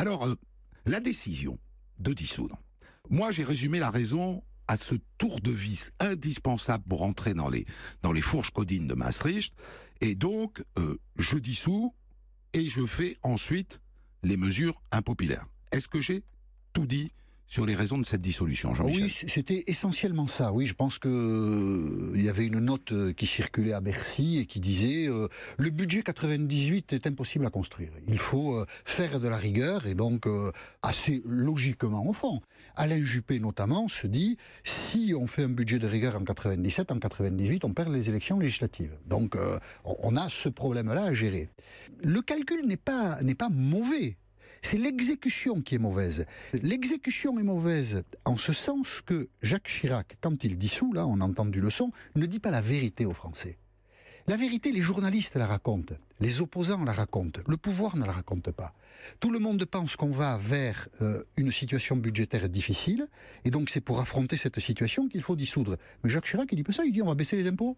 Alors, la décision de dissoudre. Moi, j'ai résumé la raison à ce tour de vis indispensable pour entrer dans les fourches codines de Maastricht. Et donc, je dissous et je fais ensuite les mesures impopulaires. Est-ce que j'ai tout dit sur les raisons de cette dissolution, Jean-Michel? Oui, c'était essentiellement ça. Oui, je pense que il y avait une note qui circulait à Bercy et qui disait le budget 98 est impossible à construire. Il faut faire de la rigueur et donc assez logiquement au fond. Alain Juppé notamment se dit si on fait un budget de rigueur en 97, en 98, on perd les élections législatives. Donc on a ce problème-là à gérer. Le calcul n'est pas mauvais. C'est l'exécution qui est mauvaise. L'exécution est mauvaise en ce sens que Jacques Chirac, quand il dissout, là on a entendu le son, ne dit pas la vérité aux Français. La vérité, les journalistes la racontent, les opposants la racontent, le pouvoir ne la raconte pas. Tout le monde pense qu'on va vers une situation budgétaire difficile, et donc c'est pour affronter cette situation qu'il faut dissoudre. Mais Jacques Chirac, il dit pas ça, il dit on va baisser les impôts.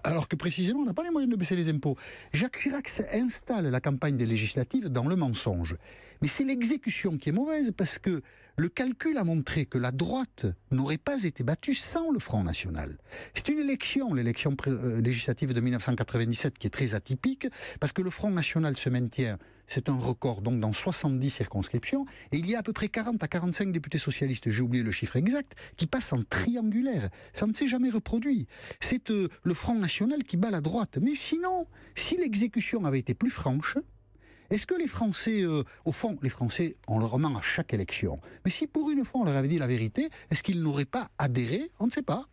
Alors que précisément, on n'a pas les moyens de baisser les impôts. Jacques Chirac installe la campagne des législatives dans le mensonge. Mais c'est l'exécution qui est mauvaise, parce que le calcul a montré que la droite n'aurait pas été battue sans le Front National. C'est une élection, l'élection législative de 1997, qui est très atypique, parce que le Front National se maintient, c'est un record, donc dans 70 circonscriptions, et il y a à peu près 40 à 45 députés socialistes, j'ai oublié le chiffre exact, qui passent en triangulaire. Ça ne s'est jamais reproduit. C'est le Front National qui bat la droite. Mais sinon, si l'exécution avait été plus franche, est-ce que les Français, au fond, les Français, on leur ment à chaque élection. Mais si pour une fois on leur avait dit la vérité, est-ce qu'ils n'auraient pas adhéré? On ne sait pas.